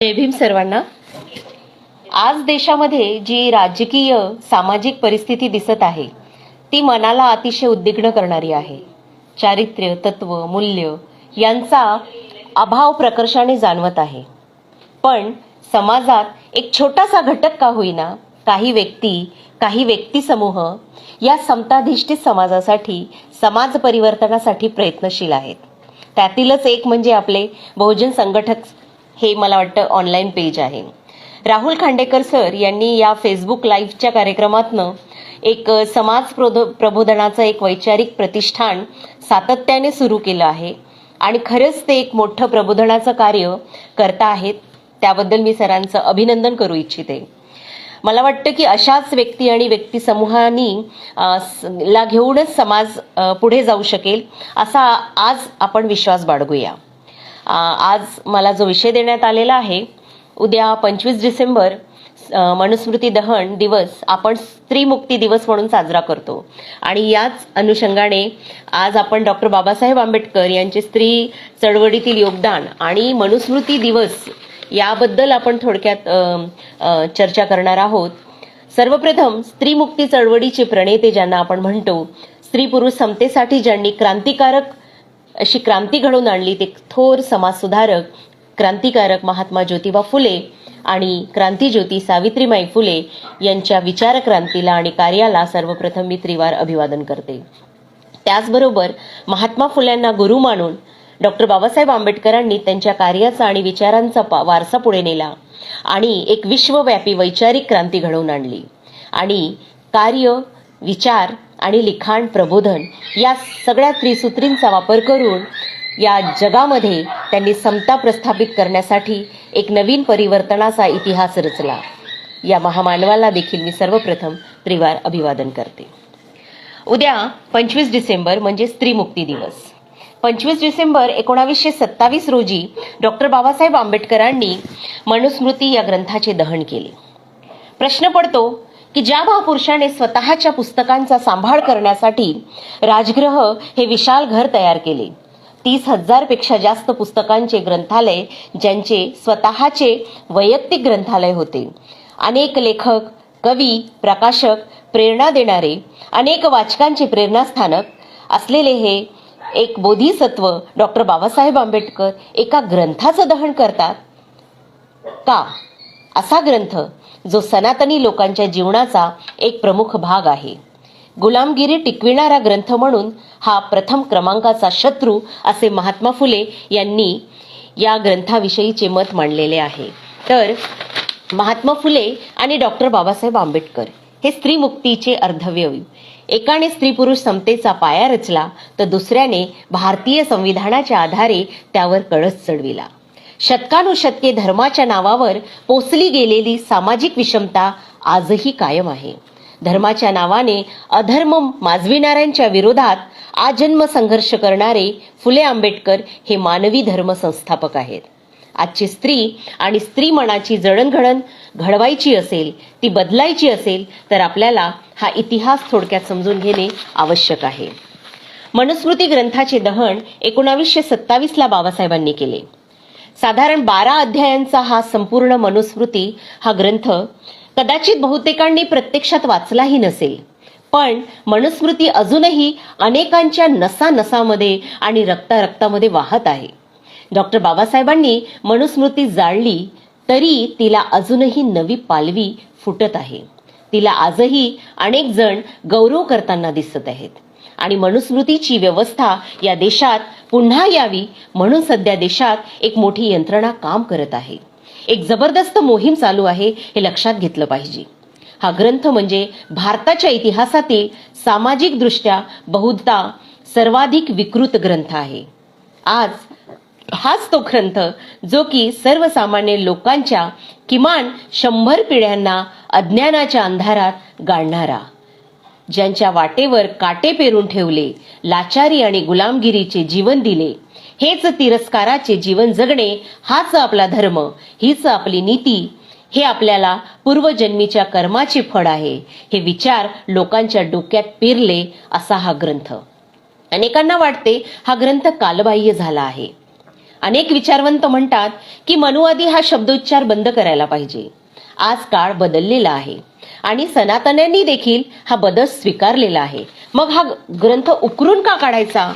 जय भीम सर्वांना. आज देशामध्ये जी राजकीय सामाजिक परिस्थिती दिसत आहे ती मनाला अतिशय उद्विग्न करणारी आहे. चारित्र्य, तत्व, मूल्य यांचा अभाव प्रकर्षाने जाणवत आहे. पण समाजात एक छोटासा घटक का होईना काही व्यक्ती समूह या समताधिष्ठित समाजासाठी, समाज परिवर्तनासाठी प्रयत्नशील आहेत. त्यातीलच एक म्हणजे आपले बहुजन संघटक हे मला वाटतं ऑनलाईन पेज आहे. राहुल खांडेकर सर यांनी या फेसबुक लाईव्हच्या कार्यक्रमातनं एक समाज प्रबोधनाचं एक वैचारिक प्रतिष्ठान सातत्याने सुरू केलं आहे आणि खरंच ते एक मोठं प्रबोधनाचं कार्य करता आहेत. त्याबद्दल मी सरांचं अभिनंदन करू इच्छिते. मला वाटतं की अशाच व्यक्ती आणि व्यक्ती समूहांनी ला घेऊनच समाज पुढे जाऊ शकेल असा आज आपण विश्वास बाळगूया. आज मला जो विषय देण्यात आलेला आहे, उद्या 25 डिसेंबर मनुस्मृती दहन दिवस आपण स्त्री मुक्ती दिवस म्हणून साजरा करतो आणि याच अनुषंगाने आज आपण डॉक्टर बाबासाहेब आंबेडकर यांचे स्त्री चळवळीतील योगदान आणि मनुस्मृती दिवस याबद्दल आपण थोडक्यात चर्चा करणार आहोत. सर्वप्रथम स्त्री मुक्ती चळवळीचे प्रणेते ज्यांना आपण म्हणतो, स्त्री पुरुष समतेसाठी ज्यांनी अशी क्रांती घडवून आणली ते थोर समाजसुधारक क्रांतिकारक महात्मा ज्योतिबा फुले आणि क्रांतिज्योती सावित्रीबाई फुले यांच्या विचार क्रांतीला आणि कार्याला सर्वप्रथम मी त्रिवार अभिवादन करते. त्याचबरोबर महात्मा फुल्यांना गुरु मानून डॉक्टर बाबासाहेब आंबेडकरांनी त्यांच्या कार्याचा आणि विचारांचा वारसा पुढे नेला आणि एक विश्वव्यापी वैचारिक क्रांती घडवून आणली आणि कार्य, विचार आणि लिखाण, प्रबोधन या सगळ्या त्रिसूत्रींचा वापर करून या जगामध्ये त्यांनी समता प्रस्थापित करण्यासाठी एक नवीन परिवर्तनाचा इतिहास रचला. या महामानवाला देखील मी सर्वप्रथम त्रिवार अभिवादन करते. उद्या 25 डिसेंबर म्हणजे स्त्री मुक्ती दिवस. 25 डिसेंबर 1927 रोजी डॉक्टर बाबासाहेब आंबेडकरांनी मनुस्मृती या ग्रंथाचे दहन केले. प्रश्न पडतो की ज्या महापुरुषाने स्वतःच्या पुस्तकांचा सांभाळ करण्यासाठी राजगृह हे विशाल घर तयार केले, 30,000 पेक्षा जास्त पुस्तकांचे ग्रंथालय ज्यांचे स्वतःचे वैयक्तिक ग्रंथालय होते, अनेक लेखक, कवी, प्रकाशक, प्रेरणा देणारे अनेक वाचकांचे प्रेरणास्थानक असलेले हे एक बोधिसत्व डॉक्टर बाबासाहेब आंबेडकर एका ग्रंथाचं दहन करतात का? असा ग्रंथ जो सनातनी लोकांच्या जीवनाचा एक प्रमुख भाग आहे. गुलामगिरी टिकविणारा ग्रंथ म्हणून हा प्रथम क्रमांकाचा शत्रू असे महात्मा फुले यांनी या ग्रंथाविषयीचे मत मांडलेले आहे. तर महात्मा फुले आणि डॉक्टर बाबासाहेब आंबेडकर हे स्त्री मुक्तीचे अर्धवयव. एकाने स्त्री पुरुष समतेचा पाया रचला तर दुसऱ्याने भारतीय संविधानाच्या आधारे त्यावर कळस चढविला. शतकानुशतके धर्माच्या नावावर पोसली गेलेली सामाजिक विषमता आजही कायम आहे. धर्माच्या नावाने अधर्म माजविणाऱ्यांच्या विरोधात आजन्म संघर्ष करणारे फुले आंबेडकर हे मानवी धर्म संस्थापक आहेत. आजची स्त्री आणि स्त्री मनाची जडणघडण घडवायची असेल, ती बदलायची असेल तर आपल्याला हा इतिहास थोडक्यात समजून घेणे आवश्यक आहे. मनुस्मृती ग्रंथाचे दहन 1927 ला बाबासाहेबांनी केले. साधारण 12 अध्यायांचा हा संपूर्ण मनुस्मृती हा ग्रंथ कदाचित बहुतेकांनी प्रत्यक्षात वाचलाही नसेल, पण मनुस्मृती अजूनही अनेकांच्या नसानसामध्ये आणि रक्तामध्ये वाहत आहे. डॉक्टर बाबासाहेबांनी मनुस्मृती जाळली तरी तिला अजूनही नवी पालवी फुटत आहे. तिला आजही अनेक जण गौरव करताना दिसत आहेत आणि मनुस्मृतीची व्यवस्था या देशात पुन्हा यावी म्हणून सध्या देशात एक मोठी यंत्रणा काम करत आहे. एक जबरदस्त मोहीम चालू आहे हे लक्षात घेतलं पाहिजे. हा ग्रंथ म्हणजे भारताच्या इतिहासातील सामाजिक दृष्ट्या बहुधा सर्वाधिक विकृत ग्रंथ आहे. आज हाच तो ग्रंथ जो की सर्वसामान्य लोकांच्या किमान 100 पिढ्यांना अज्ञानाच्या अंधारात गाडणारा, ज्यांच्या वाटेवर काटे पेरून ठेवले, लाचारी आणि गुलामगिरीचे जीवन दिले, हेच तिरस्काराचे जीवन जगणे हाच आपला धर्म, हीच आपली नीती, हे आपल्याला पूर्वजन्मीच्या कर्माचे फळ आहे, हे विचार लोकांच्या डोक्यात पेरले असा हा ग्रंथ. अनेकांना वाटते हा ग्रंथ कालबाह्य झाला आहे. अनेक विचारवंत म्हणतात की मनुवादी हा शब्दोच्चार बंद करायला पाहिजे. आज काळ बदललेला आहे आणि सनातन्यांनी देखील हा बदल स्वीकारलेला आहे. मग हा ग्रंथ उकरून का काढायचा?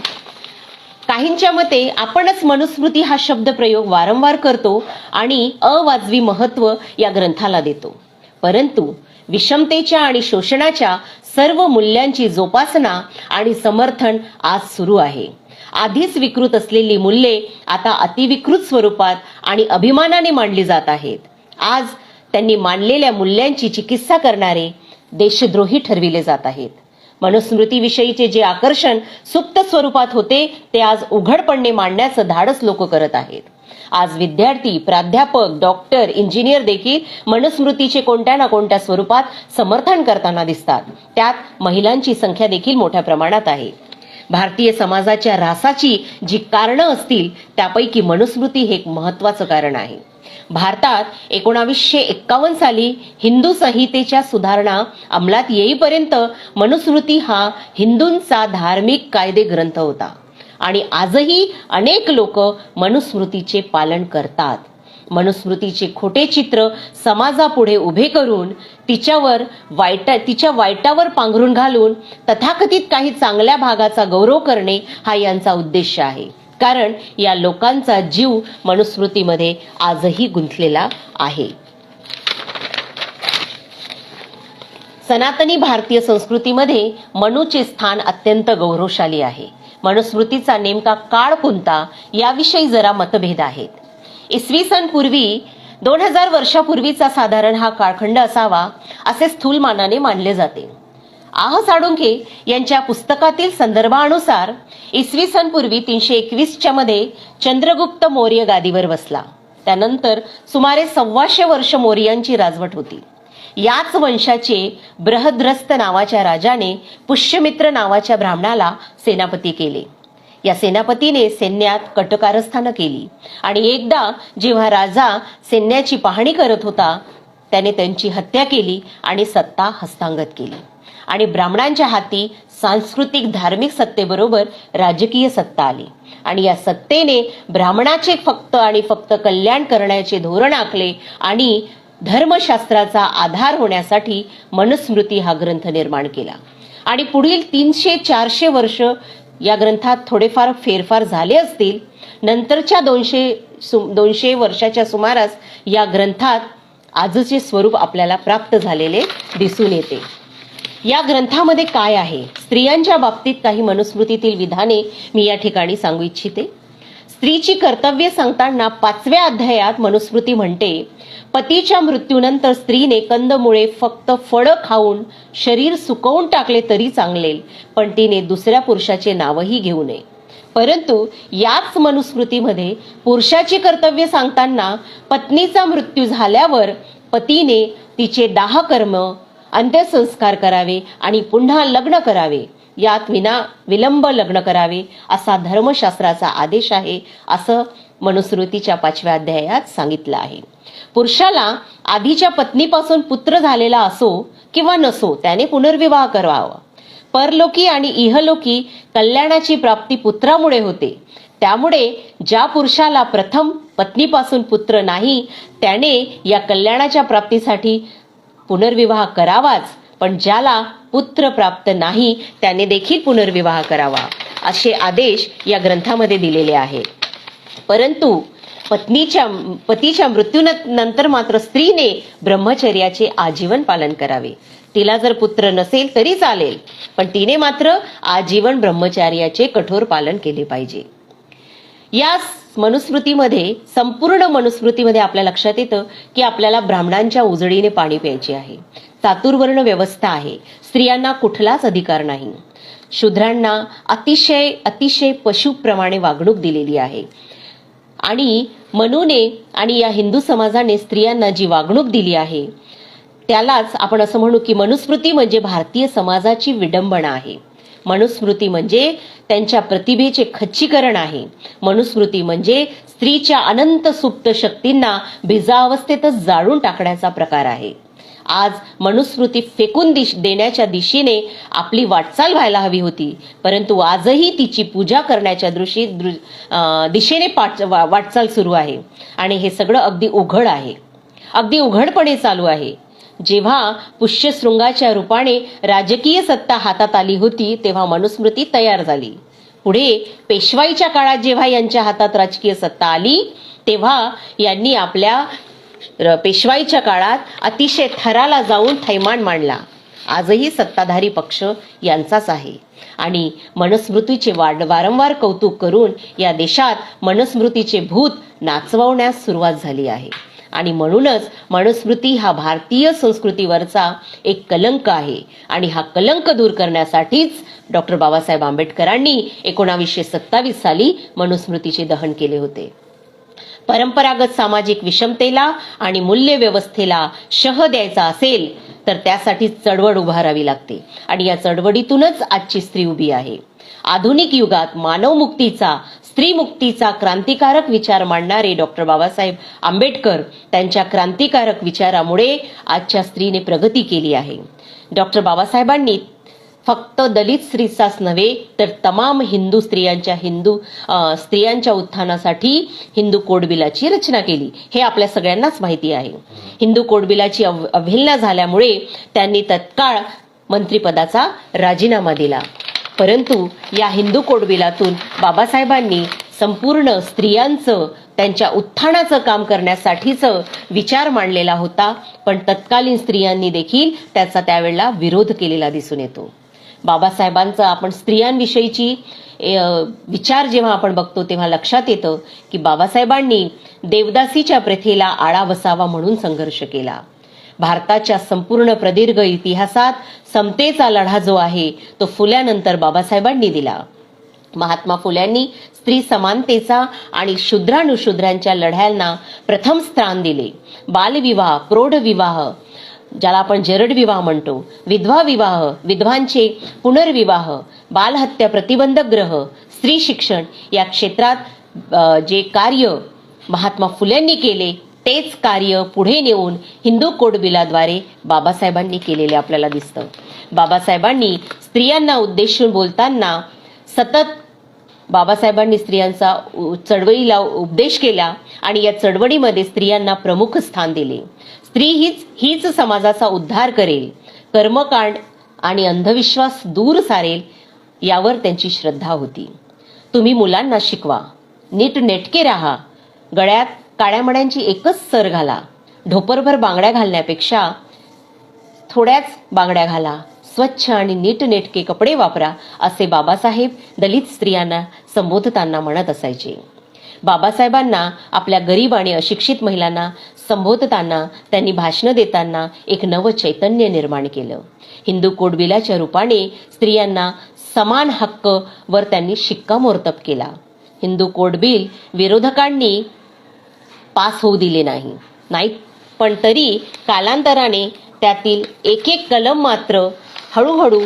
काहींच्या मते आपणच मनुस्मृती हा शब्द प्रयोग वारंवार करतो आणि अवाजवी महत्व या ग्रंथाला देतो. परंतु विषमतेच्या आणि शोषणाच्या सर्व मूल्यांची जोपासना आणि समर्थन आज सुरू आहे. आधीच विकृत असलेली मूल्ये आता अतिविकृत स्वरूपात आणि अभिमानाने मांडली जात आहेत. आज त्यांनी मांडलेल्या मूल्यांची चिकित्सा करणारे देशद्रोही ठरविले जात आहेत. मनुस्मृतीविषयीचे जे आकर्षण सुप्त स्वरूपात होते ते आज उघडपणे मांडण्याचं धाडस लोक करत आहेत. आज विद्यार्थी, प्राध्यापक, डॉक्टर, इंजिनियर देखील मनुस्मृतीचे कोणत्या ना कोणत्या स्वरूपात समर्थन करताना दिसतात. त्यात महिलांची संख्या देखील मोठ्या प्रमाणात आहे. भारतीय समाजाच्या ऱ्हासाची जी कारणं असतील त्यापैकी मनुस्मृती हे एक महत्वाचं कारण आहे. भारतात 1951 साली हिंदू संहितेच्या सुधारणा अंमलात येईपर्यंत मनुस्मृती हा हिंदूंचा धार्मिक कायदे ग्रंथ होता आणि आजही अनेक लोक मनुस्मृतीचे पालन करतात. मनुस्मृतीचे खोटे चित्र समाजापुढे उभे करून तिच्या वाईटावर पांघरून घालून तथाकथित काही चांगल्या भागाचा गौरव करणे हा यांचा उद्देश आहे. कारण या लोकांचा जीव मनुस्मृतीमध्ये आजही गुंतलेला आहे. सनातनी भारतीय संस्कृतीमध्ये मनुचे स्थान अत्यंत गौरवशाली आहे. मनुस्मृतीचा नेमका काळ कोणता याविषयी जरा मतभेद आहेत. इसवी सन पूर्वी 2000 वर्षापूर्वीचा साधारण हा काळखंड असावा असे स्थूलमानाने मानले जाते. आह साळुंखे यांच्या पुस्तकातील संदर्भानुसार इसवी सन पूर्वी 321 मध्ये चंद्रगुप्त मौर्य गादीवर बसला. त्यानंतर सुमारे 125 वर्ष मौर्यांची राजवट होती. याच वंशाचे बृहद्रस्त नावाच्या राजाने पुष्यमित्र नावाच्या ब्राह्मणाला सेनापती केले. या सेनापतीने सैन्यात कटकारस्थानं केली आणि एकदा जेव्हा राजा सैन्याची पाहणी करत होता त्याने त्यांची हत्या केली आणि सत्ता हस्तांगत केली आणि ब्राह्मणांच्या हाती सांस्कृतिक धार्मिक सत्तेबरोबर राजकीय सत्ता आली आणि या सत्तेने ब्राह्मणाचे फक्त आणि फक्त कल्याण करण्याचे धोरण आखले आणि धर्मशास्त्राचा आधार होण्यासाठी मनुस्मृती हा ग्रंथ निर्माण केला. आणि पुढील 300-400 वर्ष या ग्रंथात थोडेफार फेरफार झाले असतील. नंतरच्या 200 वर्षाच्या सुमारास या ग्रंथात आजचे स्वरूप आपल्याला प्राप्त झालेले दिसून येते. या ग्रंथामध्ये काय आहे? स्त्रियांच्या बाबतीत काही मनुस्मृतीतील विधाने मी या ठिकाणी सांगू इच्छिते. स्त्रीची कर्तव्ये सांगताना 5व्या अध्यायात मनुस्मृती म्हणते, पतीच्या मृत्यूनंतर स्त्रीने कंदमुळे फक्त फळं खाऊन शरीर सुकवून टाकले तरी चांगले, पण तिने दुसऱ्या पुरुषाचे नावही घेऊ नये. परंतु याच मनुस्मृतीमध्ये पुरुषाची कर्तव्य सांगताना पत्नीचा मृत्यू झाल्यावर पतीने तिचे दाह कर्म, अंत्यसंस्कार करावे आणि पुन्हा लग्न करावे. यात विलंब लग्न करावे असा धर्मशास्त्राचा आदेश आहे, असं मनुस्मृतीच्या 5व्या अध्यायात सांगितलं आहे. पुरुषाला आधीच्या पत्नीपासून पुत्र झालेला असो किंवा नसो त्याने पुनर्विवाह करावा. परलोकी आणि इहलोकी कल्याणाची प्राप्ती पुत्रामुळे होते. त्यामुळे ज्या पुरुषाला प्रथम पत्नीपासून पुत्र नाही त्याने या कल्याणाच्या प्राप्तीसाठी पुनर्विवाह करावाच, पण ज्याला पुत्र प्राप्त नाही त्याने देखील पुनर्विवाह करावा असे आदेश या ग्रंथामध्ये दिलेले आहेत. परंतु पतीच्या मृत्यूनंतर मात्र स्त्रीने ब्रह्मचर्याचे आजीवन पालन करावे. तिला जर पुत्र नसेल तरी चालेल, पण तिने मात्र आजीवन ब्रह्मचर्याचे कठोर पालन केले पाहिजे. या मनुस्मृतीमध्ये, संपूर्ण मनुस्मृतीमध्ये आपल्या लक्षात येतं की आपल्याला ब्राह्मणांच्या उजळीने पाणी प्यायचे आहे. चातुर्वर्ण व्यवस्था आहे. स्त्रियांना कुठलाच अधिकार नाही. शूद्रांना अतिशय पशुप्रमाणे वागणूक दिलेली आहे. आणि मनुने आणि या हिंदू समाजाने स्त्रियांना जी वागणूक दिली आहे त्यालाच आपण असं म्हणू की मनुस्मृती म्हणजे भारतीय समाजाची विडंबना आहे. मनुस्मृती म्हणजे त्यांच्या प्रतिभेचे खच्चीकरण आहे. मनुस्मृती म्हणजे स्त्रीच्या अनंत सुप्त शक्तींना बिजावस्थेतच जाळून टाकण्याचा प्रकार आहे. आज मनुस्मृती फेकून देण्याच्या दिशेने आपली वाटचाल व्हायला हवी होती, परंतु आजही तिची पूजा करण्याच्या दिशेने वाटचाल सुरू आहे आणि हे सगळं अगदी उघड आहे, अगदी उघडपणे चालू आहे. जेव्हा पुष्यशृंगाच्या रूपाने राजकीय सत्ता हातात आली होती तेव्हा मनुस्मृती तयार झाली. पुढे पेशवाईच्या काळात जेव्हा यांच्या हातात राजकीय सत्ता आली तेव्हा यांनी आपल्या पेशवाईच्या काळात अतिशय थराला जाऊन थैमान मांडला. आजही सत्ताधारी पक्ष यांचाच आहे आणि मनुस्मृतीचे वारंवार कौतुक करून या देशात मनुस्मृतीचे भूत नाचवण्यास सुरुवात झाली आहे. आणि म्हणूनच मनुस्मृती हा भारतीय संस्कृतीवरचा एक कलंक आहे आणि हा कलंक दूर करण्यासाठीच डॉक्टर बाबासाहेब आंबेडकरांनी 1927 साली मनुस्मृतीचे दहन केले होते. परंपरागत सामाजिक विषमतेला आणि मूल्य व्यवस्थेला शह द्यायचा असेल तर त्यासाठी चळवळ उभारावी लागते आणि या चळवळीतूनच आजची स्त्री उभी आहे. आधुनिक युगात मानवमुक्तीचा, स्त्रीमुक्तीचा क्रांतिकारक विचार मांडणारे डॉक्टर बाबासाहेब आंबेडकर त्यांच्या क्रांतिकारक विचारामुळे आजच्या स्त्रीने प्रगती केली आहे. डॉक्टर बाबासाहेबांनी फक्त दलित स्त्रीचाच नव्हे तर तमाम हिंदू स्त्रियांच्या उत्थानासाठी हिंदू कोड बिलाची रचना केली, हे आपल्या सगळ्यांनाच माहिती आहे. हिंदू कोड बिलाची अवहेलना झाल्यामुळे त्यांनी तत्काळ मंत्रिपदाचा राजीनामा दिला. परंतु या हिंदू कोड बिलातून बाबासाहेबांनी संपूर्ण स्त्रियांचं, त्यांच्या उत्थानाचं काम करण्यासाठीचं विचार मांडलेला होता, पण तत्कालीन स्त्रियांनी देखील त्याचा त्यावेळेला विरोध केलेला दिसून येतो. बाबासाहेबांचा आपण स्त्रियांविषयीची विचार जेव्हा आपण बघतो तेव्हा लक्षात येतं की बाबासाहेबांनी देवदासीच्या प्रथेला आळा बसावा म्हणून संघर्ष केला. भारताच्या संपूर्ण प्रदीर्घ इतिहासात समतेचा लढा जो आहे तो फुल्यानंतर बाबासाहेबांनी दिला. महात्मा फुल्यांनी स्त्री समानतेचा आणि शूद्रानुशूद्रांच्या लढ्यांना प्रथम स्थान दिले. बालविवाह, प्रौढविवाह, ज्याला आपण जरड विवाह म्हणतो, विधवा विवाह, विधवांचे पुनर्विवाह, बालहत्या प्रतिबंधक ग्रह, स्त्री शिक्षण या क्षेत्रात जे कार्य महात्मा फुल्यांनी केले तेच कार्य पुढे नेऊन हिंदू कोड बिलाद्वारे बाबासाहेबांनी केलेले आपल्याला दिसतं. बाबासाहेबांनी स्त्रियांना उद्देशून बोलताना सतत बाबासाहेबांनी स्त्रियांचा चळवळीला उपदेश केला आणि या चळवळीमध्ये स्त्रियांना प्रमुख स्थान दिले. स्त्री हीच समाजाचा उद्धार करेल, कर्मकांड आणि अंधविश्वास दूर सारेल यावर त्यांची श्रद्धा होती. तुम्ही मुलांना शिकवा, नीट नेटके राहा, गळ्यात काड्यामड्यांची एकच सर घाला, ढोपरभर बांगड्या घालण्यापेक्षा थोड्याच बांगड्या घाला, स्वच्छ आणि नीटनेटके कपडे वापरा, असे बाबासाहेब दलित स्त्रियांना संबोधताना म्हणत असायचे. बाबासाहेबांना आपल्या गरीब आणि अशिक्षित महिलांना संबोधताना, त्यांनी भाषणं देताना एक नवं चैतन्य निर्माण केलं. हिंदू कोड बिलाच्या रूपाने स्त्रियांना समान हक्क वर त्यांनी शिक्कामोर्तब केला. हिंदू कोड बिल विरोधकांनी पास होऊ दिले नाही, पण तरी कालांतराने त्यातील एक एक कलम मात्र हळूहळू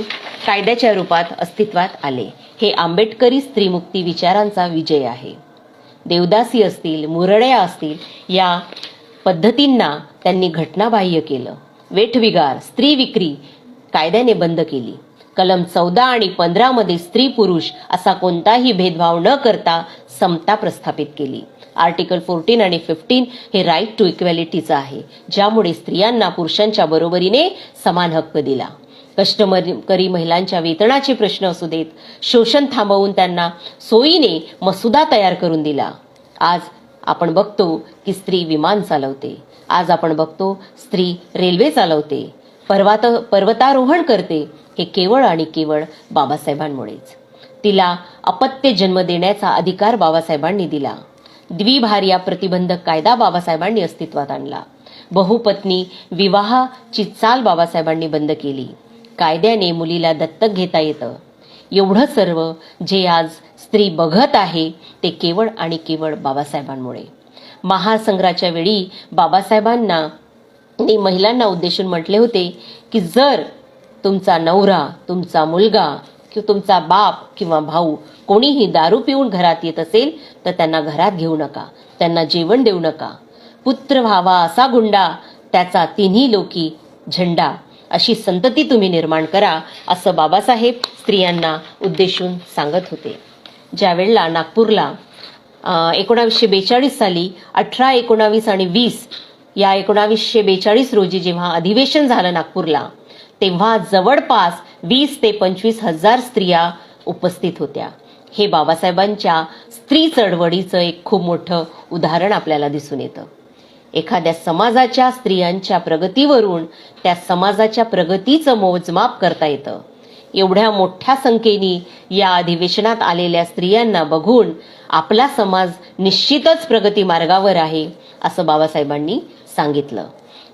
कायद्याच्या रूपात अस्तित्वात आले. हे आंबेडकरी स्त्रीमुक्ती विचारांचा विजय आहे. देवदासी असतील, मुरड्या असतील या पद्धतींना त्यांनी घटनाबाह्य केलं. वेठविगार, स्त्री विक्री कायद्याने बंद केली. कलम 14 आणि 15 मध्ये स्त्री पुरुष असा कोणताही भेदभाव न करता समता प्रस्थापित केली. आर्टिकल 14 आणि 15 हे राईट टू इक्वॅलिटीचं आहे, ज्यामुळे स्त्रियांना पुरुषांच्या बरोबरीने समान हक्क दिला. कष्टकरी महिलांच्या वेतनाचे प्रश्न असू देत, शोषण थांबवून त्यांना सोयीने मसुदा तयार करून दिला. आज आपण बघतो की स्त्री विमान चालवते, आज आपण बघतो स्त्री रेल्वे चालवते, पर्वतारोहण करते. हे केवळ आणि केवळ बाबासाहेबांमुळेच. तिला अपत्य जन्म देण्याचा अधिकार बाबासाहेबांनी दिला. द्विभार्या प्रतिबंधक कायदा बाबासाहेबांनी अस्तित्वात आणला. बहुपत्नी विवाहाची चाल बाबासाहेबांनी बंद केली. कायद्याने मुलीला दत्तक घेता येतं. एवढं सर्व जे आज स्त्री बघत आहे ते केवळ आणि केवळ बाबासाहेबांमुळे. महासंग्राच्या वेळी बाबासाहेबांना महिलांना उद्देशून म्हटले होते की जर तुमचा नवरा, तुमचा मुलगा किंवा तुमचा बाप किंवा भाऊ कोणीही दारू पिऊन घरात येत असेल तर त्यांना घरात घेऊ नका, त्यांना जेवण देऊ नका. पुत्र व्हावा असा गुंडा त्याचा तिन्ही लोकी झेंडा अशी संतती तुम्ही निर्माण करा, असं बाबासाहेब स्त्रियांना उद्देशून सांगत होते. ज्यावेळेला नागपूरला 1942 साली 18, 19 आणि 20 या 1942 रोजी जेव्हा अधिवेशन झालं नागपूरला, तेव्हा जवळपास 20 ते 25 हजार स्त्रिया उपस्थित होत्या. हे बाबासाहेबांच्या स्त्री चळवळीचं एक खूप मोठं उदाहरण आपल्याला दिसून येतं. एखाद्या समाजाच्या स्त्रियांच्या प्रगतीवरून त्या समाजाच्या प्रगतीचं मोजमाप करता येतं. एवढ्या मोठ्या संख्येने या अधिवेशनात आलेल्या स्त्रियांना बघून आपला समाज निश्चितच प्रगती मार्गावर आहे, असं बाबासाहेबांनी सांगितलं.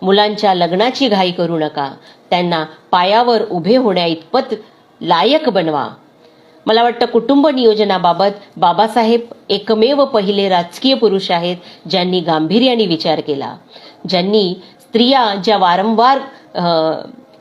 मुलांच्या लग्नाची घाई करू नका, त्यांना पायावर उभे होण्या इतपत लायक बनवा. मला वाटतं कुटुंब नियोजनाबाबत बाबासाहेब एकमेव पहिले राजकीय पुरुष आहेत ज्यांनी गांभीर्याने विचार केला. ज्यांनी स्त्रिया ज्या वारंवार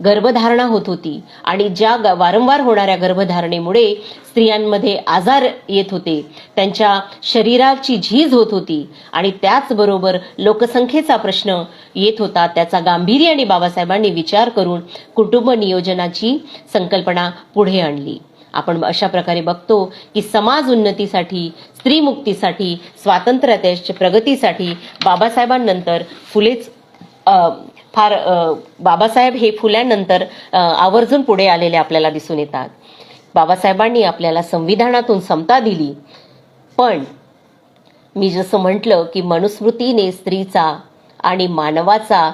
गर्भधारणा होत होती आणि ज्या वारंवार होणाऱ्या गर्भधारणेमुळे स्त्रियांमध्ये आजार येत होते, त्यांच्या शरीराची झीज होत होती आणि त्याचबरोबर लोकसंख्येचा प्रश्न येत होता, त्याचा गांभीर्याने बाबासाहेबांनी विचार करून कुटुंब नियोजनाची संकल्पना पुढे आणली. आपण अशा प्रकारे बघतो की समाज उन्नतीसाठी, स्त्री मुक्तीसाठी, स्वातंत्र्याच्या प्रगतीसाठी बाबासाहेबांनंतर फुलेच बाबासाहेब हे फुल्यानंतर आवर्जून पुढे आलेले आपल्याला दिसून येतात. बाबासाहेबांनी आपल्याला संविधानातून समता दिली, पण मी जसं म्हटलं की मनुस्मृतीने स्त्रीचा आणि मानवाचा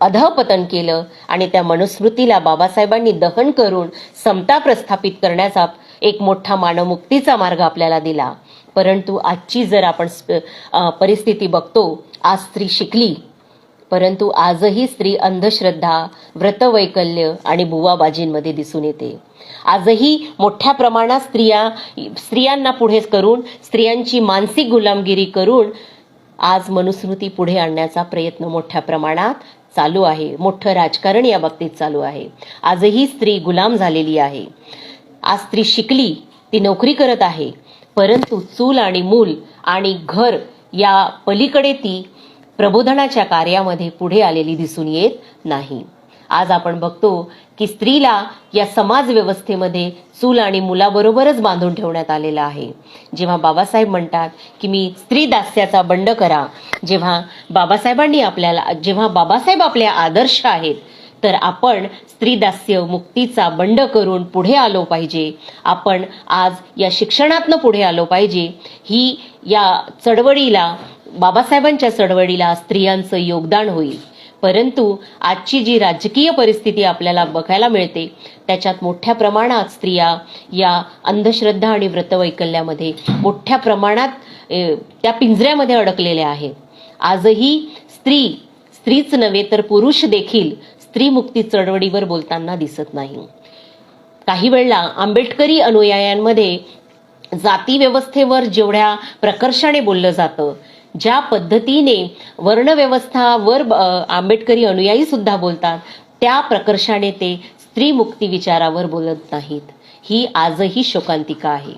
अधःपतन केलं आणि त्या मनुस्मृतीला बाबासाहेबांनी दहन करून समता प्रस्थापित करण्याचा एक मोठा मानवमुक्तीचा मार्ग आपल्याला दिला. परंतु आजची जर आपण परिस्थिती बघतो, आज स्त्री शिकली, परंतु आजही स्त्री अंधश्रद्धा, व्रतवैकल्य आणि बुवाबाजींमध्ये दिसून येते. आजही मोठ्या प्रमाणात स्त्रियांना पुढे करून, स्त्रियांची मानसिक गुलामगिरी करून आज मनुस्मृती पुढे आणण्याचा प्रयत्न मोठ्या प्रमाणात चालू आहे. मोठं राजकारण या बाबतीत चालू आहे. आजही स्त्री गुलाम झालेली आहे. आज स्त्री शिकली, ती नोकरी करत आहे, परंतु चूल आणि मूल आणि घर या पलीकडे ती प्रबोधनाच्या कार्यामध्ये पुढे आलेली दिसून येत नाही. आज आपण बघतो की स्त्रीला या समाज व्यवस्थेमध्ये चूल आणि मुलाबरोबरच बांधून ठेवण्यात आलेला आहे. जेव्हा बाबासाहेब म्हणतात की मी स्त्री दास्याचा बंड करा, जेव्हा बाबासाहेब आपल्या आदर्श आहेत, तर आपण स्त्री दास्य मुक्तीचा बंड करून पुढे आलो पाहिजे. आपण आज या शिक्षणातनं पुढे आलो पाहिजे. ही या चळवळीला, बाबासाहेबांच्या चळवळीला स्त्रियांचं योगदान होईल. परंतु आजची जी राजकीय परिस्थिती आपल्याला बघायला मिळते, त्याच्यात मोठ्या प्रमाणात स्त्रिया या अंधश्रद्धा आणि व्रतवैकल्यामध्ये मोठ्या प्रमाणात त्या पिंजऱ्यामध्ये अडकलेल्या आहेत. आजही स्त्रीच नव्हे तर पुरुष देखील स्त्री मुक्ती चळवळीवर बोलताना दिसत नाही. काही वेळेला आंबेडकरी अनुयायांमध्ये जाती व्यवस्थेवर जेवढ्या प्रकर्षाने बोललं जातं, ज्या पद्धतीने वर्णव्यवस्थावर आंबेडकरी अनुयायी सुद्धा बोलतात, त्या प्रकर्षाने ते स्त्री मुक्ती विचारावर बोलत नाहीत. ही आजही शोकांतिका आहे.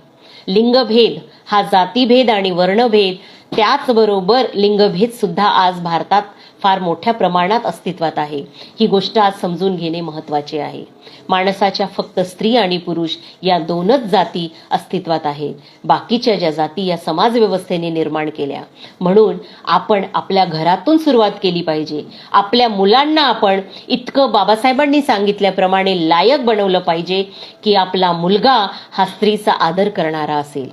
लिंगभेद हा जातीभेद आणि वर्णभेद, त्याचबरोबर लिंगभेद सुद्धा आज भारतात फार मोठ्या प्रमाणात अस्तित्वात आहे. ही गोष्ट आज समजून घेणे महत्त्वाचे आहे. माणसाच्या फक्त स्त्री आणि पुरुष या दोनच जाती अस्तित्वात आहेत. बाकीच्या ज्या जाती या समाज व्यवस्थेने निर्माण केल्या, म्हणून आपण आपल्या घरातून सुरुवात केली पाहिजे. आपल्या मुलांना आपण इतकं बाबासाहेबांनी सांगितल्याप्रमाणे लायक बनवलं पाहिजे की आपला मुलगा हा स्त्रीचा आदर करणारा असेल.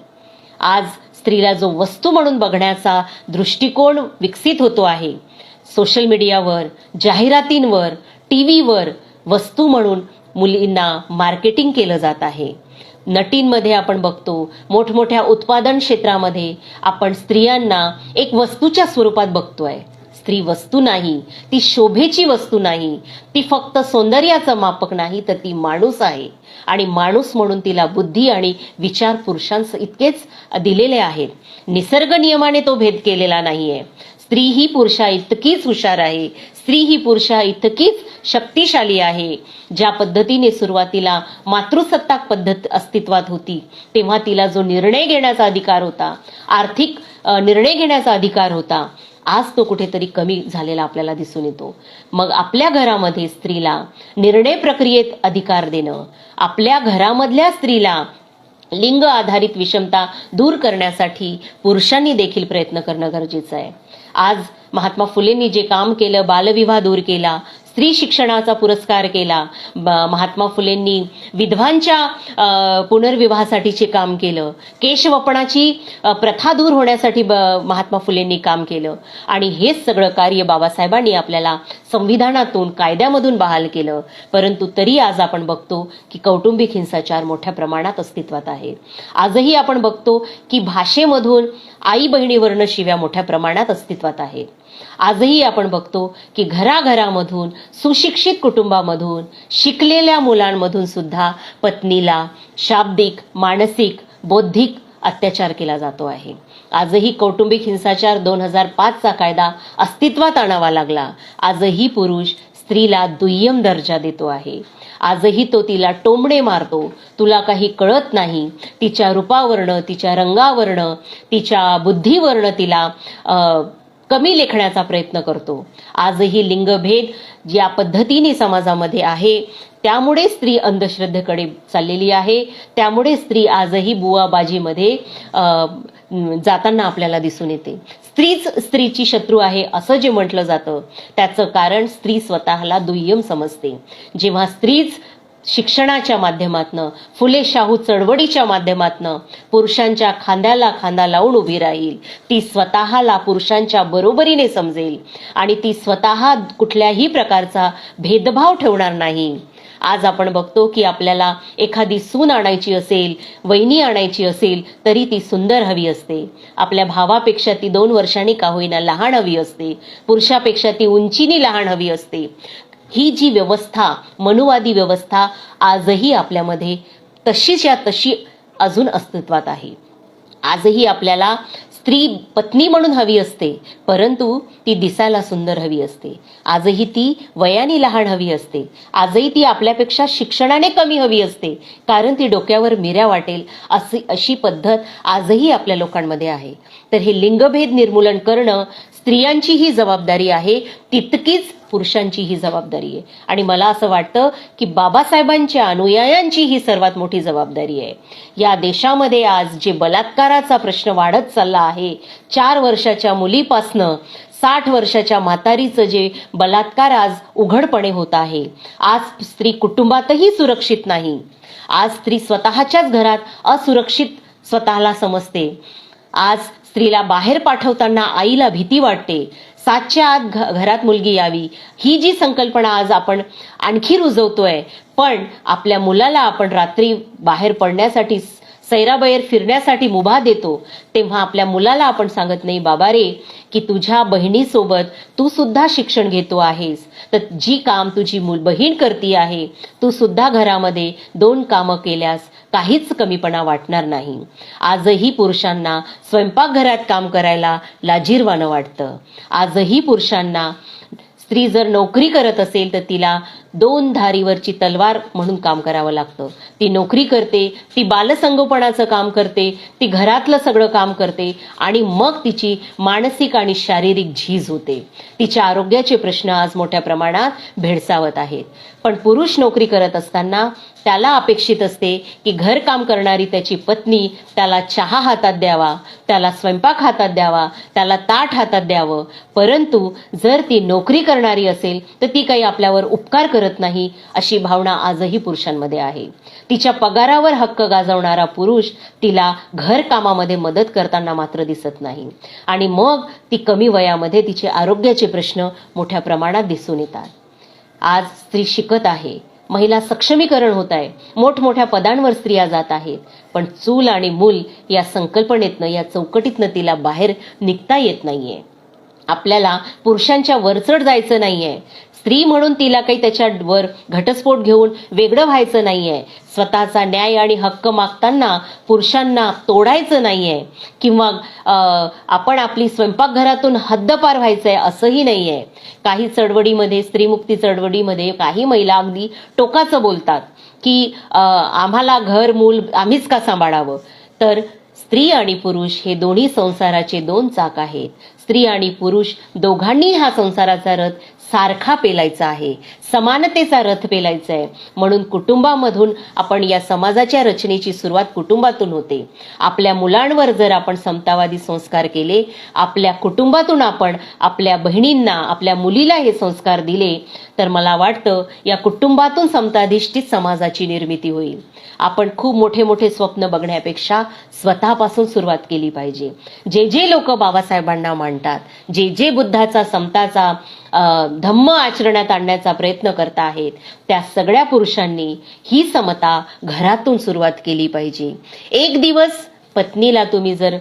आज स्त्रीला जो वस्तू म्हणून बघण्याचा दृष्टिकोन विकसित होतो आहे, सोशल मीडियावर, जाहिरातींवर, टीव्हीवर वस्तू म्हणून मुलींना मार्केटिंग केलं जात आहे. नटींमध्ये आपण बघतो, मोठमोठ्या उत्पादन क्षेत्रामध्ये आपण स्त्रियांना एक वस्तूच्या स्वरूपात बघतोय. स्त्री वस्तू नाही, ती शोभेची वस्तू नाही, ती फक्त सौंदर्याचं मापक नाही, तर ती माणूस आहे. आणि माणूस म्हणून तिला बुद्धी आणि विचार पुरुषांस इतकेच दिलेले आहेत. निसर्ग नियमाने तो भेद केलेला नाहीये. स्त्री ही पुरुषा इतकीच हुशार आहे, स्त्री ही पुरुषा इतकीच शक्तिशाली आहे. ज्या पद्धतीने सुरुवातीला मातृसत्ताक पद्धत अस्तित्वात होती, तेव्हा तिला जो निर्णय घेण्याचा अधिकार होता, आर्थिक निर्णय घेण्याचा अधिकार होता, आज तो कुठेतरी कमी झालेला आपल्याला दिसून येतो. मग आपल्या घरामध्ये स्त्रीला निर्णय प्रक्रियेत अधिकार देणं, आपल्या घरामधल्या स्त्रीला लिंग आधारित विषमता दूर करण्यासाठी पुरुषांनी देखील प्रयत्न करणं गरजेचं आहे. आज महात्मा फुलेंनी जे काम केलं, बालविवाह दूर केला, स्त्री शिक्षणाचा पुरस्कार केला, महात्मा फुलेंनी विधवांच्या पुनर्विवाहासाठीचे काम केलं, केशवपणाची प्रथा दूर होण्यासाठी महात्मा फुलेंनी काम केलं. आणि हेच सगळं कार्य बाबासाहेबांनी आपल्याला संविधानातून कायद्यामधून बहाल केलं. परंतु तरी आज आपण बघतो की कौटुंबिक हिंसाचार मोठ्या प्रमाणात अस्तित्वात आहे. आजही आपण बघतो की भाषेमधून आई बहिणीवरनं शिव्या मोठ्या प्रमाणात अस्तित्वात आहेत. आजही आपण बघतो की घराघरामधून, सुशिक्षित कुटुंबामधून, शिकलेल्या मुलांमधून सुद्धा पत्नीला शाब्दिक, मानसिक, बौद्धिक अत्याचार केला जातो आहे. आजही कौटुंबिक हिंसाचार 2005चा कायदा अस्तित्वात आणावा लागला. आजही पुरुष स्त्रीला दुय्यम दर्जा देतो आहे. आजही तो तिला टोमणे मारतो, तुला काही कळत नाही, तिच्या रूपावरनं, तिच्या रंगावरनं, तिच्या बुद्धीवरनं तिला कमी लेखण्याचा प्रयत्न करतो. आजही लिंगभेद ज्या पद्धतीने समाजामध्ये आहे त्यामुळे स्त्री अंधश्रद्धेकडे चाललेली आहे. त्यामुळे स्त्री आजही बुवाबाजीमध्ये जाताना आपल्याला दिसून येते. स्त्रीच स्त्रीची शत्रू आहे असं जे म्हटलं जातं त्याचं कारण स्त्री स्वतःला दुय्यम समजते. जेव्हा स्त्रीच शिक्षणाच्या माध्यमातनं, फुले शाहू चळवळीच्या माध्यमातनं पुरुषांच्या खांद्याला खांदा लावून उभी राहील, ती स्वतःला पुरुषांच्या बरोबरीने समजेल आणि ती स्वतः कुठल्याही प्रकारचा भेदभाव ठेवणार नाही. आज आपण बघतो की आपल्याला एखादी सून आणायची असेल, वहिनी आणायची असेल तरी ती सुंदर हवी असते. आपल्या भावापेक्षा ती 2 वर्षांनी का होईना लहान हवी असते. पुरुषापेक्षा ती उंचीने लहान हवी असते. ही जी व्यवस्था, मनुवादी व्यवस्था आजही आपल्यामध्ये तशीच्या तशी अजून अस्तित्वात आहे. आजही आपल्याला स्त्री पत्नी म्हणून हवी असते, परंतु ती दिसायला सुंदर हवी असते. आजही ती वयाने लहान हवी असते. आजही ती आपल्यापेक्षा शिक्षणाने कमी हवी असते, कारण ती डोक्यावर मिऱ्या वाटेल अशी पद्धत आजही आपल्या लोकांमध्ये आहे. तर हे लिंगभेद निर्मूलन करणं स्त्रियांची ही जबाबदारी आहे, तितकीच पुरुषांची ही जबाबदारी आहे. आणि मला असं वाटतं की बाबासाहेबांच्या अनुयायांची ही सर्वात मोठी जबाबदारी आहे. या देशामध्ये आज जे बलात्काराचा प्रश्न वाढत चालला आहे, 4 वर्षाच्या मुलीपासनं 60 वर्षाच्या म्हातारीचं जे बलात्कार आज उघडपणे होत आहे. आज स्त्री कुटुंबातही सुरक्षित नाही. आज स्त्री स्वतःच्याच घरात असुरक्षित स्वतःला समजते. आज स्त्रीला बाहेर पाठवताना आईला भीती वाटते. 7च्या आत घरात मुलगी यावी ही जी संकल्पना आज आपण आणखी रुजवतोय, पण आपल्या मुलाला आपण रात्री बाहेर पडण्यासाठी, सैराबाहेर फिरण्यासाठी मुभा देतो, तेव्हा आपल्या मुलाला आपण सांगत नाही, बाबा रे, की तुझ्या बहिणीसोबत तू सुद्धा शिक्षण घेतो आहेस, तर जी काम तुझी बहीण करती आहे, तू सुद्धा घरामध्ये 2 कामं केल्यास काहीच कमीपणा वाटणार नाही. आजही पुरुषांना स्वयंपाकघरात काम करायला लाजिरवाणं वाटतं. आजही पुरुषांना स्त्री जर नोकरी करत असेल तर तिला 2 धारीवरची तलवार म्हणून काम करावं लागतं. ती नोकरी करते, ती बालसंगोपनाचं काम करते, ती घरातलं सगळं काम करते आणि मग तिची मानसिक आणि शारीरिक झीज होते. तिच्या आरोग्याचे प्रश्न आज मोठ्या प्रमाणात भेडसावत आहेत. पण पुरुष नोकरी करत असताना त्याला अपेक्षित असते की घरकाम करणारी त्याची पत्नी त्याला चहा हातात द्यावा, त्याला स्वयंपाक हातात द्यावा, त्याला ताट हातात द्यावं. परंतु जर ती नोकरी करणारी असेल तर ती काही आपल्यावर उपकार करत नाही, अशी भावना आजही पुरुषांमध्ये आहे. तिच्या पगारावर हक्क गाजवणारा पुरुष तिला घरकामामध्ये मदत करताना मात्र दिसत नाही. आणि मग ती कमी वयामध्ये तिचे आरोग्याचे प्रश्न मोठ्या प्रमाणात दिसून येतात. आज स्त्री शिकत आहे, महिला सक्षमीकरण होत आहे, मोठमोठ्या पदांवर स्त्रिया जात आहेत, पण चूल आणि मूल या संकल्पनेतनं, या चौकटीतनं तिला बाहेर निघता येत नाहीये. आपल्याला पुरुषांच्या वरचढ जायचं नाहीये. स्त्री म्हणून तिला काही त्याच्यावर घटस्फोट घेऊन वेगळं व्हायचं नाहीये. स्वतःचा न्याय आणि हक्क मागताना पुरुषांना तोडायचं नाहीये किंवा आपण आपली स्वयंपाकघरातून हद्दपार व्हायचंय असंही नाहीये. काही चळवळीमध्ये, स्त्रीमुक्ती चळवळीमध्ये काही महिला अगदी टोकाचं बोलतात की आम्हाला घर मूल आम्हीच का सांभाळावं. तर स्त्री आणि पुरुष हे दोन्ही संसाराचे दोन चाक आहेत. स्त्री आणि पुरुष दोघांनी हा संसाराचा रथ सारखा पेलायचा आहे, समानतेचा रथ पेलायचा आहे. म्हणून कुटुंबामधून आपण या समाजाच्या रचनेची सुरुवात कुटुंबातून होते. आपल्या मुलांवर जर आपण समतावादी संस्कार केले, आपल्या कुटुंबातून आपण आपल्या बहिणींना, आपल्या मुलीला हे संस्कार दिले, तर मला वाटतं या कुटुंबातून समताधिष्ठित समाजाची निर्मिती होईल. आपण खूप मोठे मोठे स्वप्न बघण्यापेक्षा स्वतःपासून सुरुवात केली पाहिजे. जे लोक बाबासाहेबांना मानतात, जे बुद्धाचा समताचा धम्म आचरणात आणण्याचा प्रयत्न करत आहेत, त्या सगळ्या पुरुषांनी ही समता घरातून सुरुवात केली पाहिजे. एक दिवस पत्नीला तुम्ही जर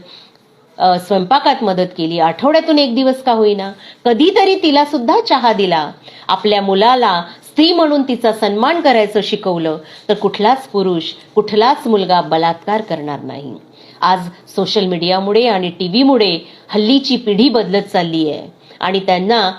स्वयंपाकात मदत केली, आठवड्यातून एक दिवस का होईना, कधीतरी तिला सुद्धा चहा दिला, आपल्या मुलाला स्त्री म्हणून तिचा सन्मान करायचं शिकवलं, तर कुठलाच पुरुष, कुठलाच मुलगा बलात्कार करणार नाही. आज सोशल मीडियामुळे आणि टीव्हीमुळे हल्लीची पिढी बदलत चालली आहे आणि त्यांना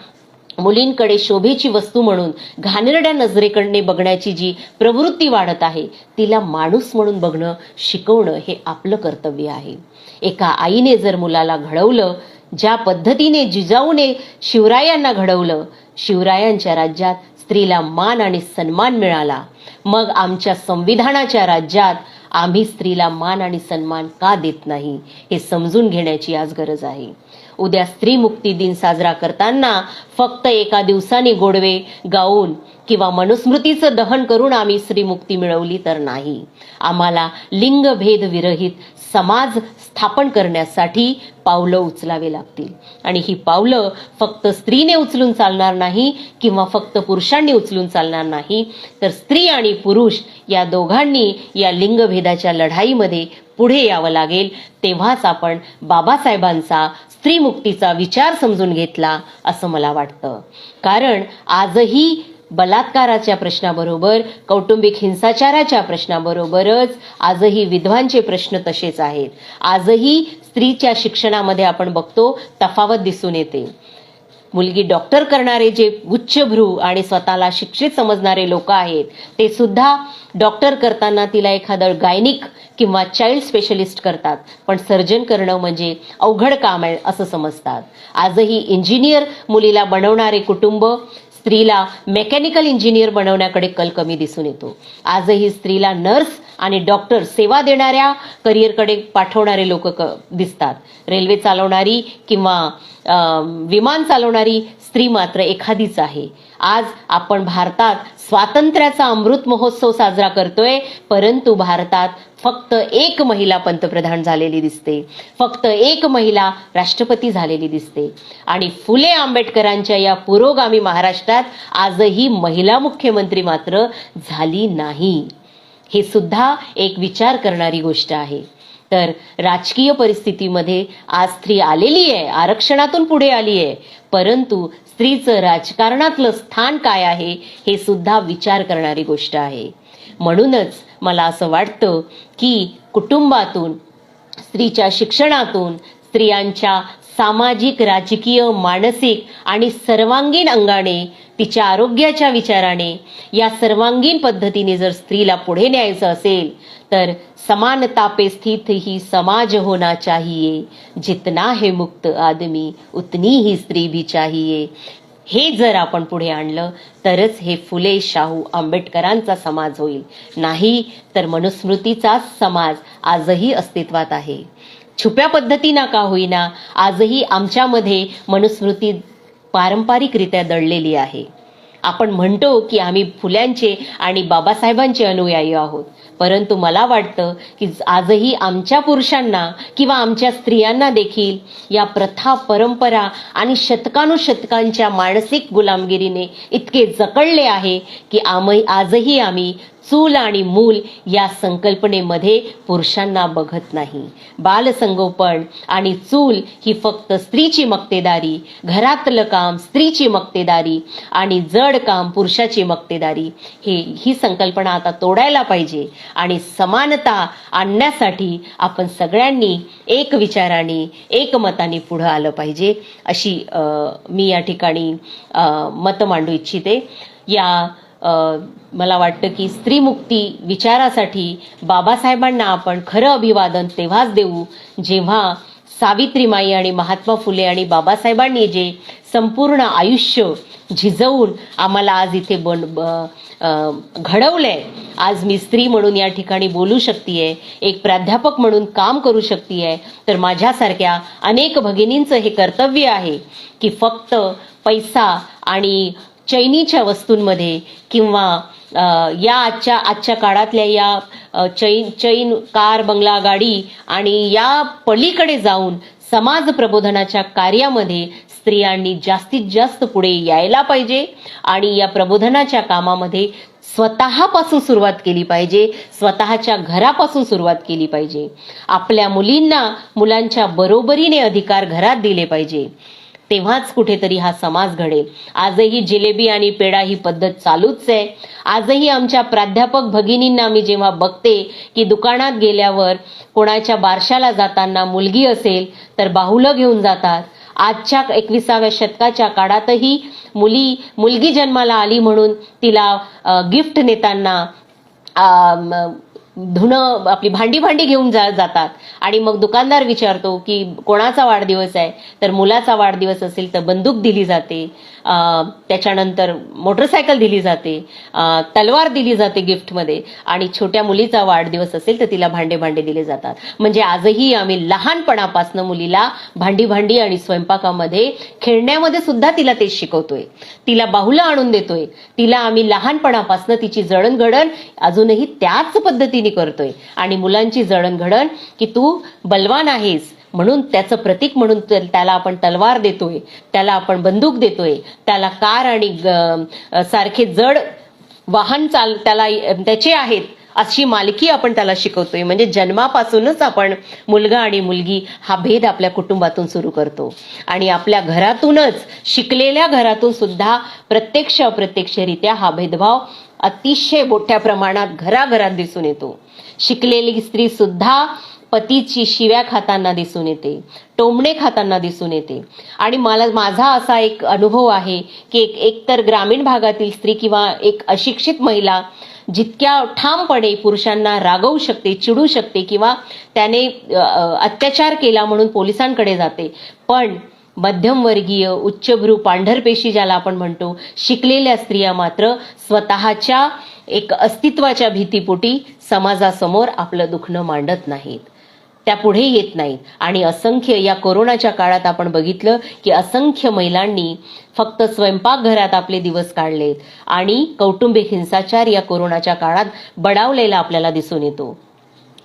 मुलींकडे शोभेची वस्तू म्हणून घाणेरड्या नजरेकडे बघण्याची जी प्रवृत्ती वाढत आहे, तिला माणूस म्हणून बघणं शिकवणं हे आपलं कर्तव्य आहे. एका आईने जर मुलाला घडवलं, ज्या पद्धतीने जिजाऊने शिवरायांना घडवलं, शिवरायांच्या राज्यात स्त्रीला मान आणि सन्मान मिळाला, मग आमच्या संविधानाच्या राज्यात आम्ही स्त्रीला मान आणि सन्मान का देत नाही, हे समजून घेण्याची आज गरज आहे. उद्या स्त्री मुक्ती दिन साजरा करताना फक्त एका दिवसाने गोडवे गाऊन किंवा मनुस्मृतीचं दहन करून आम्ही स्त्री मुक्ती मिळवली तर नाही. आम्हाला लिंगभेद विरहित समाज स्थापन करण्यासाठी पावलं उचलावे लागतील आणि ही पावलं फक्त स्त्रीने उचलून चालणार नाही किंवा फक्त पुरुषांनी उचलून चालणार नाही, तर स्त्री आणि पुरुष या दोघांनी या लिंगभेदाच्या लढाईमध्ये पुढे यावं लागेल. तेव्हाच आपण बाबासाहेबांचा स्त्रीमुक्तीचा विचार समजून घेतला असं मला वाटतं. कारण आजही बलात्काराच्या प्रश्नाबरोबर, कौटुंबिक हिंसाचाराच्या प्रश्नाबरोबरच आजही विधवांचे प्रश्न तसेच आहेत. आजही स्त्रीच्या शिक्षणामध्ये आपण बघतो तफावत दिसून येते. मुलगी डॉक्टर करणारे जे उच्चभ्रू आणि स्वतःला शिक्षित समजणारे लोक आहेत, ते सुद्धा डॉक्टर करताना तिला एखादं गायनिक किंवा चाइल्ड स्पेशलिस्ट करतात, पण सर्जन करणं म्हणजे अवघड काम आहे असं समजतात. आजही इंजिनियर मुलीला बनवणारे कुटुंब स्त्रीला मेकॅनिकल इंजिनियर बनवण्याकडे कल कमी दिसून येतो. आजही स्त्रीला नर्स आणि डॉक्टर सेवा देणाऱ्या करिअरकडे पाठवणारे लोक दिसतात. रेल्वे चालवणारी किंवा विमान चालवणारी स्त्री मात्र एखादीच आहे. आज आपण भारतात स्वातंत्र्याचा अमृत महोत्सव साजरा करतोय, परंतु भारतात फक्त एक महिला पंतप्रधान झालेली दिसते, फक्त एक महिला राष्ट्रपती झालेली दिसते. आणि फुले आंबेडकरांच्या या पुरोगामी महाराष्ट्रात आजही महिला मुख्यमंत्री मात्र झाली नाही. हे सुद्धा एक विचार करणारी गोष्ट आहे. तर राजकीय परिस्थितीमध्ये आज स्त्री आलेली आहे, आरक्षणातून पुढे आली आहे, परंतु स्त्रीचं राजकारणातलं स्थान काय आहे हे सुद्धा विचार करणारी गोष्ट आहे. म्हणूनच मला असं वाटतं की कुटुंबातून, स्त्रीच्या शिक्षणातून, स्त्रियांच्या सामाजिक, राजकीय, मानसिक आणि सर्वांगीण अंगाने, तिच्या आरोग्याच्या विचाराने, या सर्वांगीण पद्धतीने जर स्त्रीला पुढे न्यायचं असेल तर समानता पे स्थित ही समाज होना चाहिए, जितना है मुक्त आदमी उतनी ही स्त्री भी चाहिए. हे जर आपण पुढे आणलं तरच हे फुले, शाहू, आंबेडकरांचा समाज होईल. नाही तर मनुस्मृतीचा समाज आजही अस्तित्वात आहे. छुप्या पद्धतीनं का होईना आजही आमच्यामध्ये मनुस्मृती पारंपरिकरित्या दडलेली आहे. आपण म्हणतो की आम्ही फुल्यांचे आणि बाबासाहेबांचे अनुयायी आहोत, परंतु मला वाटतं की आजही आमच्या पुरुषांना किंवा आमच्या स्त्रियांना देखील या प्रथा, परंपरा आणि शतकानुशतकांच्या मानसिक गुलामगिरीने इतके जकळले आहे की आजही आम्ही चूल आणि मूल या संकल्पनेमध्ये पुरुषांना बघत नाही. बालसंगोपन आणि चूल ही फक्त स्त्रीची मक्तेदारी, घरातलं काम स्त्रीची मक्तेदारी आणि जड काम पुरुषाची मक्तेदारी, ही संकल्पना आता तोडायला पाहिजे. आणि समानता आणण्यासाठी आपण सगळ्यांनी एक विचाराने, एक मताने पुढे आलं पाहिजे, अशी मी या ठिकाणी मत मांडू इच्छिते. या मला वाटतं की स्त्रीमुक्ती विचारासाठी बाबासाहेबांना आपण खरं अभिवादन तेव्हाच देऊ जेव्हा सावित्रीमाई आणि महात्मा फुले आणि बाबासाहेबांनी जे संपूर्ण आयुष्य झिजवून आम्हाला आज इथे घडवलंय. आज मी स्त्री म्हणून या ठिकाणी बोलू शकतेय, एक प्राध्यापक म्हणून काम करू शकतेय. तर माझ्यासारख्या अनेक भगिनींचं हे कर्तव्य आहे की फक्त पैसा आणि चैनीच्या वस्तूंमध्ये किंवा या आजच्या काळातल्या या चैन कार बंगला गाडी आणि या पलीकडे जाऊन समाज प्रबोधनाच्या कार्यामध्ये स्त्रियांनी जास्तीत जास्त पुढे यायला पाहिजे आणि या प्रबोधनाच्या कामामध्ये स्वतःपासून सुरुवात केली पाहिजे, स्वतःच्या घरापासून सुरुवात केली पाहिजे. आपल्या मुलांच्या बरोबरीने अधिकार घरात दिले पाहिजे, तेव्हाच कुठेतरी हा समाज घडेल. आजही जिलेबी आणि पेढा ही पद्धत चालूच आहे. आजही आमच्या प्राध्यापक भगिनींना मी जेव्हा बघते की दुकानात गेल्यावर कोणाच्या बारशाला जाताना मुलगी असेल तर बाहुलं घेऊन जातात. आजच्या 21व्या शतकाच्या काळातही मुलगी जन्माला आली म्हणून तिला गिफ्ट नेताना धुणं आपली भांडी घेऊन जातात आणि मग दुकानदार विचारतो की कोणाचा वाढदिवस आहे, तर मुलाचा वाढदिवस असेल तर बंदूक दिली जाते, त्याच्यानंतर मोटरसायकल दिली जाते, तलवार दिली जाते गिफ्टमध्ये आणि छोट्या मुलीचा वाढदिवस असेल तर तिला भांडे दिले जातात. म्हणजे आजही आम्ही लहानपणापासून मुलीला भांडी आणि स्वयंपाकामध्ये खेळण्यामध्ये सुद्धा तिला तेच शिकवतोय, तिला बाहुलं आणून देतोय, तिला आम्ही लहानपणापासून तिची जडणघडण अजूनही त्याच पद्धतीने करतोय. आणि मुलांची जडणघडण की तू बलवान आहेस म्हणून त्याचं प्रतीक म्हणून त्याला आपण तलवार देतोय, त्याला आपण बंदूक देतोय, त्याला कार आणि सारखे जड वाहन त्याला त्याचे आहेत अशी मालकी आपण त्याला शिकवतोय. म्हणजे जन्मापासूनच आपण मुलगा आणि मुलगी हा भेद आपल्या कुटुंबातून सुरू करतो आणि आपल्या घरातूनच शिकलेल्या घरातून सुद्धा प्रत्यक्ष अप्रत्यक्षरित्या हा भेदभाव अतिशय मोठ्या प्रमाणात घराघरात दिसून येतो. शिकलेली स्त्री सुद्धा पतीची शिव्या खाताना दिसून येते, टोमणे खाताना दिसून येते. आणि माझा असा एक अनुभव आहे की एकतर ग्रामीण भागातील स्त्री किंवा एक अशिक्षित महिला जितक्या ठामपणे पुरुषांना रागवू शकते, चिडू शकते किंवा त्याने अत्याचार केला म्हणून पोलिसांकडे जाते, पण मध्यमवर्गीय उच्चभ्रू पांढरपेशी ज्याला आपण म्हणतो शिकलेल्या स्त्रिया मात्र स्वतःच्या एक अस्तित्वाच्या भीतीपोटी समाजासमोर आपलं दुखणं मांडत नाहीत, त्या पुढे येत नाहीत. आणि असंख्य या कोरोनाच्या काळात आपण बघितलं की असंख्य महिलांनी फक्त स्वयंपाकघरात आपले दिवस काढलेत आणि कौटुंबिक हिंसाचार या कोरोनाच्या काळात बळावलेला आपल्याला दिसून येतो.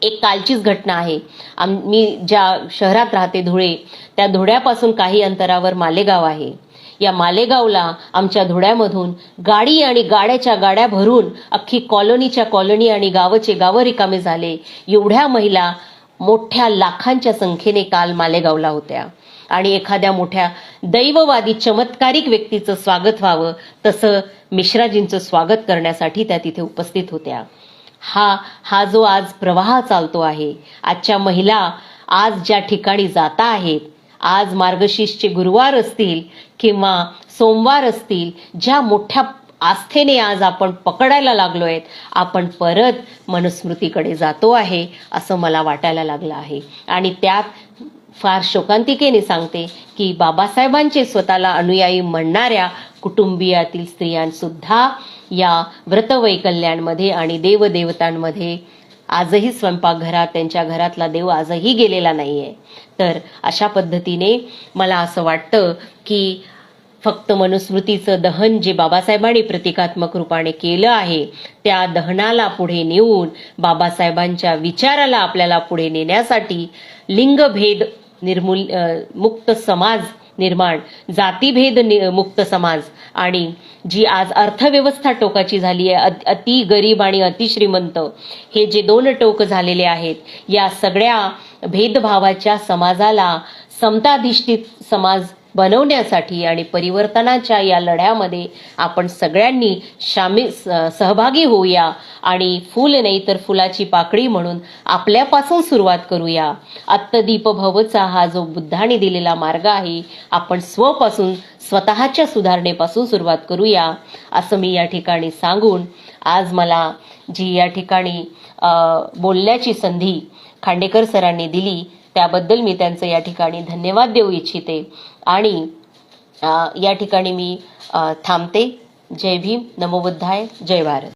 एक कालचीच घटना आहे. मी ज्या शहरात राहते धुळे, त्या धुळ्यापासून काही अंतरावर मालेगाव आहे. या मालेगावला आमच्या धुळ्यामधून गाडी आणि गाड्याच्या गाड्या भरून अख्खी कॉलनीच्या कॉलनी आणि गावचे गावं रिकामे झाले. एवढ्या महिला मोठ्या लाखांच्या संख्येने काल मालेगावला होत्या आणि एखाद्या मोठ्या दैववादी चमत्कारिक व्यक्तीचं स्वागत व्हावं तसं मिश्राजींचं स्वागत करण्यासाठी त्या तिथे उपस्थित होत्या. हा जो आज प्रवाह चालतो आहे, आजच्या महिला आज ज्या ठिकाणी जाता आहेत, आज मार्गशीर्षचे गुरुवार असतील किंवा सोमवार असतील, ज्या मोठ्या आस्थेने आज आपण पकडायला लागलोय, आपण परत मनुस्मृतीकडे जातो आहे असं मला वाटायला लागलं आहे. आणि त्यात फार शोकांतिकेने सांगते की बाबासाहेबांचे स्वतःला अनुयायी म्हणणाऱ्या कुटुंबियातील स्त्रियांसुद्धा या व्रतवैकल्यांमध्ये आणि देवदेवतांमध्ये आजही स्वयंपाकघरात त्यांच्या घरातला देव आजही गेलेला नाहीये. तर अशा पद्धतीने मला असं वाटतं की फक्त मनुस्मृतीचं दहन जे बाबासाहेबांनी प्रतिकात्मक रूपाने केलं आहे, त्या दहनाला पुढे नेऊन बाबासाहेबांच्या विचाराला आपल्याला पुढे नेण्यासाठी लिंगभेद मुक्त समाज निर्माण, जातीभेद मुक्त समाज आणि जी आज अर्थव्यवस्था टोकाची झाली आहे, अति गरीब आणि अति श्रीमंत हे जे दोन टोक झालेले आहेत, या सगळ्या भेदभावाच्या समाजाला समताधिष्ठित समाज बनवण्यासाठी आणि परिवर्तनाच्या या लढ्यामध्ये आपण सगळ्यांनी सहभागी होऊया आणि फूल नाही तर फुलाची पाकळी म्हणून आपल्यापासून सुरुवात करूया. अत्तदीप भवचा हा जो बुद्धाने दिलेला मार्ग आहे, आपण स्वतःच्या सुधारणेपासून सुरुवात करूया असं मी या ठिकाणी सांगून, आज मला जी या ठिकाणी बोलण्याची संधी खांडेकर सरांनी दिली त्याबद्दल मी त्यांचं या ठिकाणी धन्यवाद देऊ इच्छिते आणि या ठिकाणी मी थांबते. जय भीम, नमो बुद्धाय, जय भारत.